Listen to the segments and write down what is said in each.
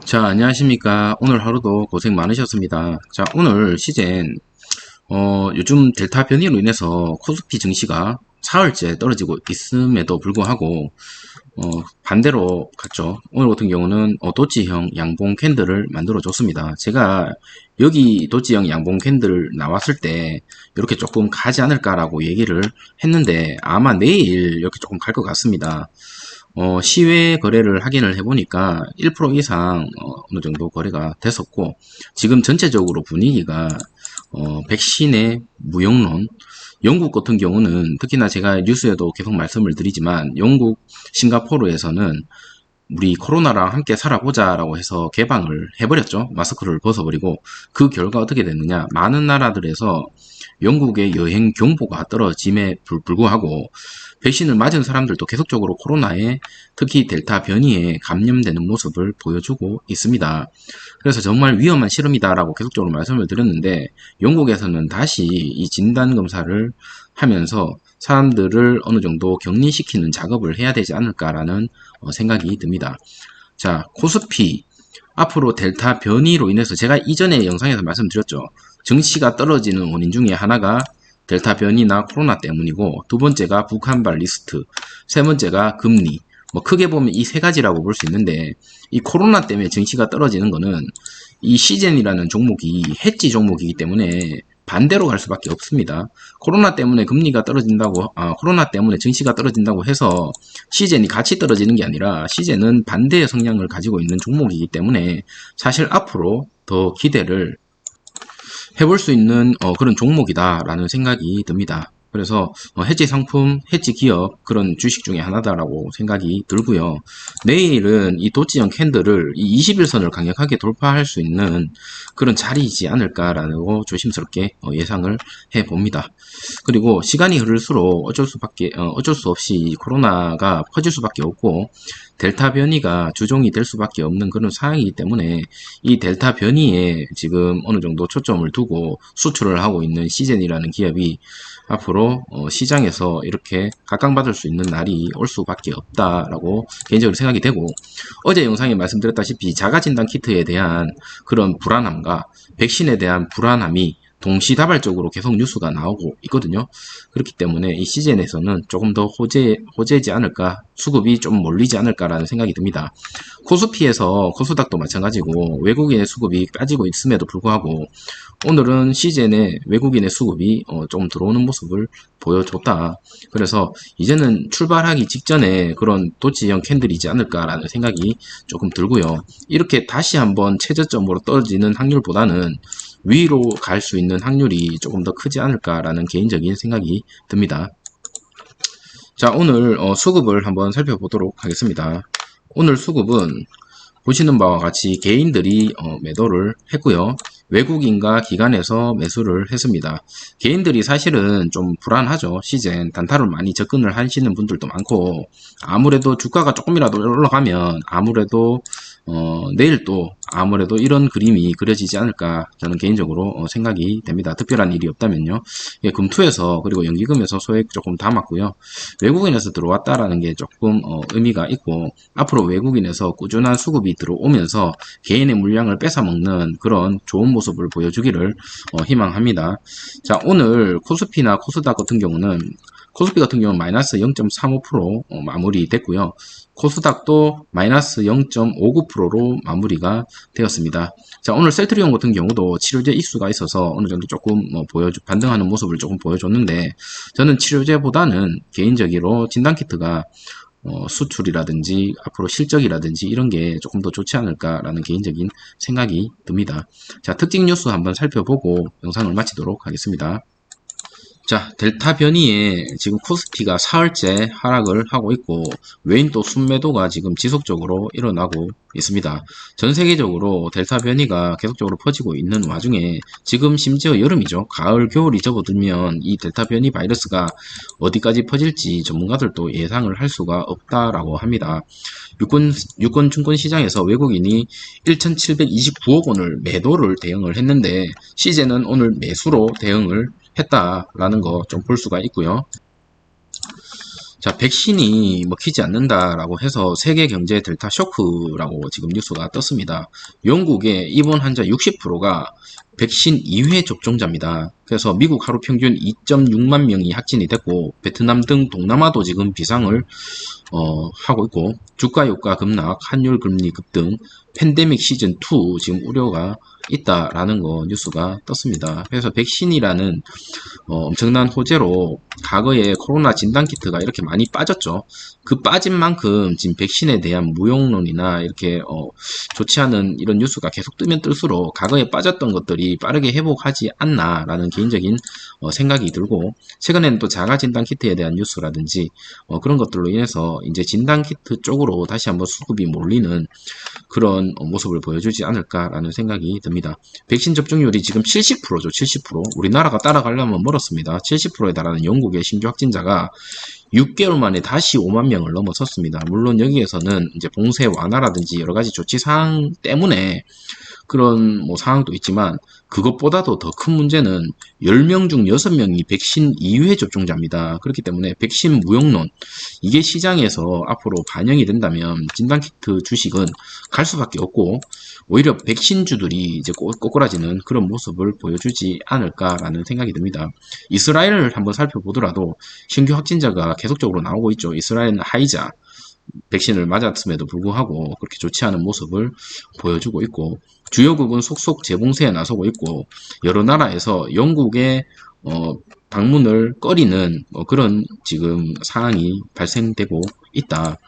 자, 안녕하십니까. 오늘 하루도 고생 많으셨습니다. 자, 오늘 시젠, 요즘 델타 변이로 인해서 코스피 증시가 사흘째 떨어지고 있음에도 불구하고, 반대로 갔죠. 오늘 같은 경우는, 도치형 양봉 캔들을 만들어 줬습니다. 제가 여기 도치형 양봉 캔들 나왔을 때, 이렇게 조금 가지 않을까라고 얘기를 했는데, 아마 내일 이렇게 조금 갈 것 같습니다. 시외 거래를 확인을 해보니까 1% 이상 어느 정도 거래가 됐었고, 지금 전체적으로 분위기가 백신의 무용론, 영국 같은 경우는 특히나 제가 뉴스에도 계속 말씀을 드리지만 영국 싱가포르에서는 우리 코로나랑 함께 살아보자라고 해서 개방을 해버렸죠. 마스크를 벗어버리고. 그 결과 어떻게 됐느냐, 많은 나라들에서 영국의 여행 경보가 떨어짐에 불구하고 백신을 맞은 사람들도 계속적으로 코로나에, 특히 델타 변이에 감염되는 모습을 보여주고 있습니다. 그래서 정말 위험한 실험이다라고 계속적으로 말씀을 드렸는데, 영국에서는 다시 이 진단검사를 하면서 사람들을 어느 정도 격리시키는 작업을 해야 되지 않을까라는 생각이 듭니다. 자, 코스피 앞으로 델타 변이로 인해서 제가 이전에 영상에서 말씀드렸죠. 증시가 떨어지는 원인 중에 하나가 델타 변이나 코로나 때문이고, 두 번째가 북한발 리스트, 세 번째가 금리. 뭐 크게 보면 이 세 가지라고 볼 수 있는데, 이 코로나 때문에 증시가 떨어지는 거는 이 시젠이라는 종목이 해지 종목이기 때문에 반대로 갈 수밖에 없습니다. 코로나 때문에 금리가 떨어진다고, 코로나 때문에 증시가 떨어진다고 해서 시젠이 같이 떨어지는 게 아니라, 시젠은 반대의 성향을 가지고 있는 종목이기 때문에 사실 앞으로 더 기대를 해볼 수 있는 그런 종목이다라는 생각이 듭니다. 그래서 해지 상품, 해지 기업, 그런 주식 중에 하나다라고 생각이 들고요. 내일은 이 도치형 캔들을 이 21선을 강력하게 돌파할 수 있는 그런 자리이지 않을까라고 조심스럽게 예상을 해봅니다. 그리고 시간이 흐를수록 어쩔 수 없이 코로나가 퍼질 수밖에 없고, 델타 변이가 주종이 될 수밖에 없는 그런 상황이기 때문에, 이 델타 변이에 지금 어느 정도 초점을 두고 수출을 하고 있는 시젠이라는 기업이 앞으로 시장에서 이렇게 각광받을 수 있는 날이 올 수밖에 없다라고 개인적으로 생각이 되고, 어제 영상에 말씀드렸다시피 자가진단 키트에 대한 그런 불안함과 백신에 대한 불안함이 동시다발적으로 계속 뉴스가 나오고 있거든요. 그렇기 때문에 이 시즌에서는 조금 더 호재지 않을까, 수급이 좀 몰리지 않을까라는 생각이 듭니다. 코스피에서 코스닥도 마찬가지고 외국인의 수급이 빠지고 있음에도 불구하고, 오늘은 시즌에 외국인의 수급이 좀 들어오는 모습을 보여줬다. 그래서 이제는 출발하기 직전에 그런 도치형 캔들이지 않을까라는 생각이 조금 들고요. 이렇게 다시 한번 최저점으로 떨어지는 확률보다는 위로 갈 수 있는 확률이 조금 더 크지 않을까라는 개인적인 생각이 듭니다. 자, 오늘 수급을 한번 살펴보도록 하겠습니다. 오늘 수급은 보시는 바와 같이 개인들이 매도를 했고요. 외국인과 기관에서 매수를 했습니다. 개인들이 사실은 좀 불안하죠. 시즌 단타로 많이 접근을 하시는 분들도 많고, 아무래도 주가가 조금이라도 올라가면 아무래도 내일 또 아무래도 이런 그림이 그려지지 않을까, 저는 개인적으로 생각이 됩니다. 특별한 일이 없다면요. 예, 금투에서 그리고 연기금에서 소액 조금 담았고요. 외국인에서 들어왔다라는 게 조금 의미가 있고, 앞으로 외국인에서 꾸준한 수급이 들어오면서 개인의 물량을 뺏어먹는 그런 좋은 모습을 보여주기를 희망합니다. 자, 오늘 코스피나 코스닥 같은 경우는, 코스피 같은 경우는 마이너스 0.35% 마무리 됐고요. 코스닥도 마이너스 0.59%로 마무리가 되었습니다. 자, 오늘 셀트리온 같은 경우도 치료제 입수가 있어서 어느 정도 조금 반등하는 모습을 조금 보여줬는데, 저는 치료제보다는 개인적으로 진단키트가 수출이라든지 앞으로 실적이라든지 이런 게 조금 더 좋지 않을까라는 개인적인 생각이 듭니다. 자, 특징 뉴스 한번 살펴보고 영상을 마치도록 하겠습니다. 자, 델타 변이에 지금 코스피가 사흘째 하락을 하고 있고, 외인 또 순매도가 지금 지속적으로 일어나고 있습니다. 전 세계적으로 델타 변이가 계속적으로 퍼지고 있는 와중에, 지금 심지어 여름이죠. 가을, 겨울이 접어들면 이 델타 변이 바이러스가 어디까지 퍼질지 전문가들도 예상을 할 수가 없다라고 합니다. 유권 증권 시장에서 외국인이 1,729억 원을 매도를 대응을 했는데, 시제는 오늘 매수로 대응을 했다라는 거 좀 볼 수가 있고요. 자, 백신이 먹히지 않는다라고 해서 세계 경제 델타 쇼크라고 지금 뉴스가 떴습니다. 영국의 입원 환자 60%가 백신 2회 접종자입니다. 그래서 미국 하루 평균 2.6만 명이 확진이 됐고, 베트남 등 동남아도 지금 비상을 하고 있고, 주가 유가 급락, 환율 금리 급등, 팬데믹 시즌 2 지금 우려가 있다라는 거 뉴스가 떴습니다. 그래서 백신이라는 엄청난 호재로 과거에 코로나 진단키트가 이렇게 많이 빠졌죠. 그 빠진 만큼 지금 백신에 대한 무용론이나 이렇게 좋지 않은 이런 뉴스가 계속 뜨면 뜰수록 과거에 빠졌던 것들이 빠르게 회복하지 않나라는 개인적인 생각이 들고, 최근에는 또 자가 진단키트에 대한 뉴스라든지 그런 것들로 인해서 이제 진단키트 쪽으로 다시 한번 수급이 몰리는 그런 모습을 보여주지 않을까라는 생각이 듭니다. 백신 접종률이 지금 70%죠. 70%. 우리나라가 따라가려면 멀었습니다. 70%에 달하는 영국의 신규 확진자가 6개월 만에 다시 5만 명을 넘어섰습니다. 물론 여기에서는 이제 봉쇄 완화라든지 여러 가지 조치 사항 때문에 그런 상황도 있지만, 그것보다도 더 큰 문제는 10명 중 6명이 백신 2회 접종자입니다. 그렇기 때문에 백신 무용론, 이게 시장에서 앞으로 반영이 된다면 진단키트 주식은 갈 수밖에 없고, 오히려 백신주들이 이제 꼬꾸라지는 그런 모습을 보여주지 않을까라는 생각이 듭니다. 이스라엘을 한번 살펴보더라도 신규 확진자가 계속적으로 나오고 있죠. 이스라엘은 화이자 백신을 맞았음에도 불구하고 그렇게 좋지 않은 모습을 보여주고 있고, 주요국은 속속 재봉쇄에 나서고 있고, 여러 나라에서 영국의 방문을 꺼리는 그런 지금 상황이 발생되고 있다.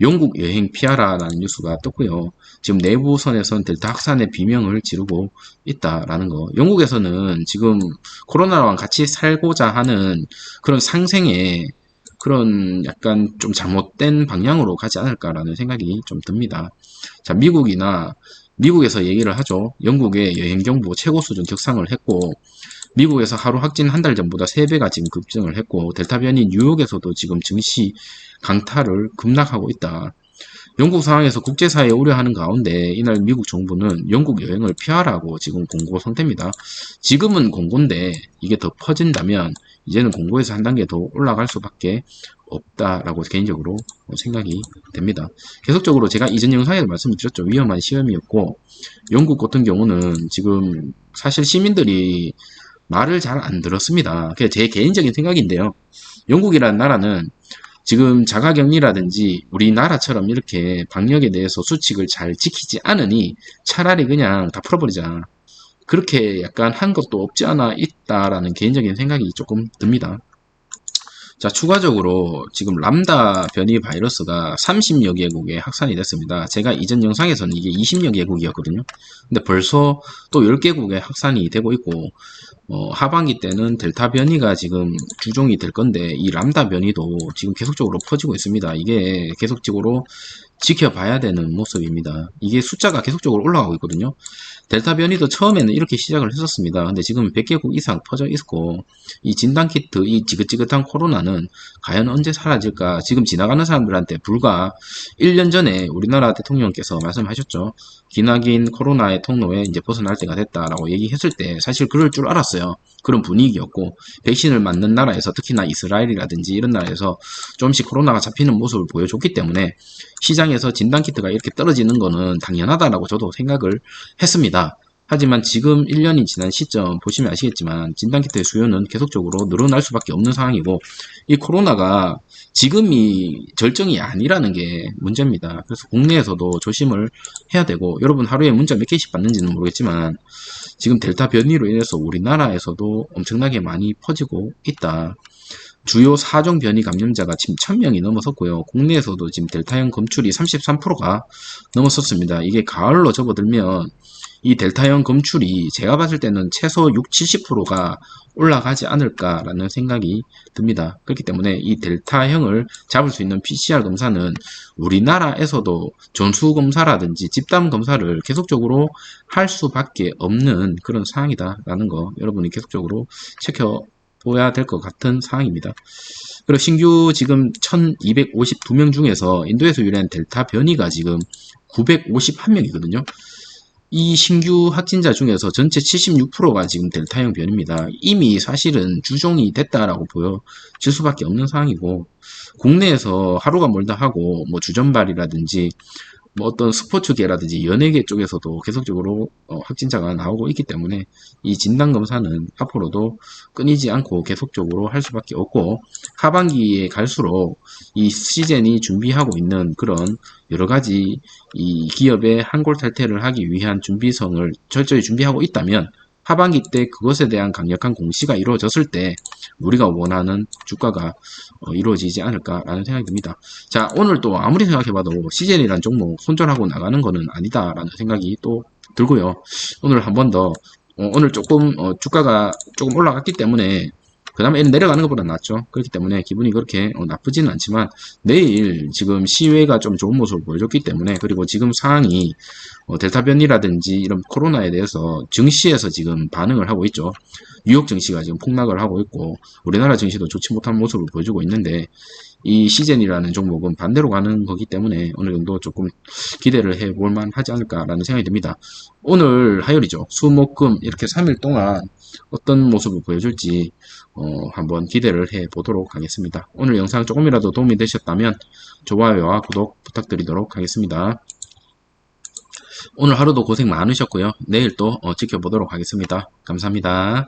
영국 여행 피하라라는 뉴스가 떴고요. 지금 내부선에선 델타 확산의 비명을 지르고 있다라는 거. 영국에서는 지금 코로나랑 같이 살고자 하는 그런 상생의 그런 약간 좀 잘못된 방향으로 가지 않을까라는 생각이 좀 듭니다. 자, 미국에서 얘기를 하죠. 영국의 여행정보 최고 수준 격상을 했고, 미국에서 하루 확진 한 달 전보다 3배가 지금 급증을 했고, 델타 변이 뉴욕에서도 지금 증시 강타를 급락하고 있다. 영국 상황에서 국제사회에 우려하는 가운데 이날 미국 정부는 영국 여행을 피하라고 지금 공고 상태입니다. 지금은 공고인데 이게 더 퍼진다면 이제는 공고에서 한 단계 더 올라갈 수밖에 없다라고 개인적으로 생각이 됩니다. 계속적으로 제가 이전 영상에서 말씀을 드렸죠. 위험한 시험이었고, 영국 같은 경우는 지금 사실 시민들이 말을 잘 안 들었습니다. 그게 제 개인적인 생각인데요. 영국이라는 나라는 지금 자가격리라든지 우리나라처럼 이렇게 방역에 대해서 수칙을 잘 지키지 않으니 차라리 그냥 다 풀어버리자, 그렇게 약간 한 것도 없지 않아 있다라는 개인적인 생각이 조금 듭니다. 자, 추가적으로 지금 람다 변이 바이러스가 30여 개국에 확산이 됐습니다. 제가 이전 영상에서는 이게 20여 개국이었거든요. 근데 벌써 또 10개국에 확산이 되고 있고, 하반기 때는 델타 변이가 지금 주종이 될 건데, 이 람다 변이도 지금 계속적으로 퍼지고 있습니다. 이게 계속적으로 지켜봐야 되는 모습입니다. 이게 숫자가 계속적으로 올라가고 있거든요. 델타 변이도 처음에는 이렇게 시작을 했었습니다. 근데 지금 100개국 이상 퍼져 있고, 이 진단키트, 이 지긋지긋한 코로나는 과연 언제 사라질까? 지금 지나가는 사람들한테 불과 1년 전에 우리나라 대통령께서 말씀하셨죠. 기나긴 코로나의 통로에 이제 벗어날 때가 됐다라고 얘기했을 때 사실 그럴 줄 알았어요. 그런 분위기였고, 백신을 맞는 나라에서, 특히나 이스라엘이라든지 이런 나라에서 조금씩 코로나가 잡히는 모습을 보여줬기 때문에 시장에서 진단키트가 이렇게 떨어지는 거는 당연하다라고 저도 생각을 했습니다. 하지만 지금 1년이 지난 시점 보시면 아시겠지만 진단키트의 수요는 계속적으로 늘어날 수밖에 없는 상황이고, 이 코로나가 지금이 절정이 아니라는 게 문제입니다. 그래서 국내에서도 조심을 해야 되고, 여러분 하루에 문자 몇 개씩 받는지는 모르겠지만 지금 델타 변이로 인해서 우리나라에서도 엄청나게 많이 퍼지고 있다. 주요 4종 변이 감염자가 지금 1000명이 넘어섰고요. 국내에서도 지금 델타형 검출이 33%가 넘어섰습니다. 이게 가을로 접어들면 이 델타형 검출이 제가 봤을 때는 최소 60-70%가 올라가지 않을까라는 생각이 듭니다. 그렇기 때문에 이 델타형을 잡을 수 있는 PCR 검사는 우리나라에서도 전수검사라든지 집단검사를 계속적으로 할 수밖에 없는 그런 상황이다라는 거 여러분이 계속적으로 보야 될 것 같은 상황입니다. 그리고 신규 지금 1252명 중에서 인도에서 유래한 델타 변이가 지금 951명이거든요. 이 신규 확진자 중에서 전체 76%가 지금 델타형 변입니다. 이미 사실은 주종이 됐다라고 보여질 수밖에 없는 상황이고, 국내에서 하루가 멀다 하고 뭐 주전발이라든지 뭐 어떤 스포츠계라든지 연예계 쪽에서도 계속적으로 확진자가 나오고 있기 때문에 이 진단검사는 앞으로도 끊이지 않고 계속적으로 할 수밖에 없고, 하반기에 갈수록 이 시즌이 준비하고 있는 그런 여러 가지 이 기업의 한골 탈퇴를 하기 위한 준비성을 철저히 준비하고 있다면, 하반기 때 그것에 대한 강력한 공시가 이루어졌을 때 우리가 원하는 주가가 이루어지지 않을까라는 생각이 듭니다. 자, 오늘 또 아무리 생각해봐도 시젠이란 종목 손절하고 나가는 거는 아니다라는 생각이 또 들고요. 오늘 한 번 더, 오늘 조금 주가가 조금 올라갔기 때문에 그 다음에 내려가는 것보다 낫죠. 그렇기 때문에 기분이 그렇게 나쁘지는 않지만, 내일 지금 시외가 좀 좋은 모습을 보여줬기 때문에, 그리고 지금 상황이 델타 변이라든지 이런 코로나에 대해서 증시에서 지금 반응을 하고 있죠. 뉴욕 증시가 지금 폭락을 하고 있고 우리나라 증시도 좋지 못한 모습을 보여주고 있는데, 이 시젠이라는 종목은 반대로 가는 거기 때문에 어느 정도 조금 기대를 해볼 만하지 않을까라는 생각이 듭니다. 오늘 화요일이죠. 수, 목, 금 이렇게 3일 동안 어떤 모습을 보여줄지 한번 기대를 해 보도록 하겠습니다. 오늘 영상 조금이라도 도움이 되셨다면 좋아요와 구독 부탁드리도록 하겠습니다. 오늘 하루도 고생 많으셨고요. 내일 또 지켜보도록 하겠습니다. 감사합니다.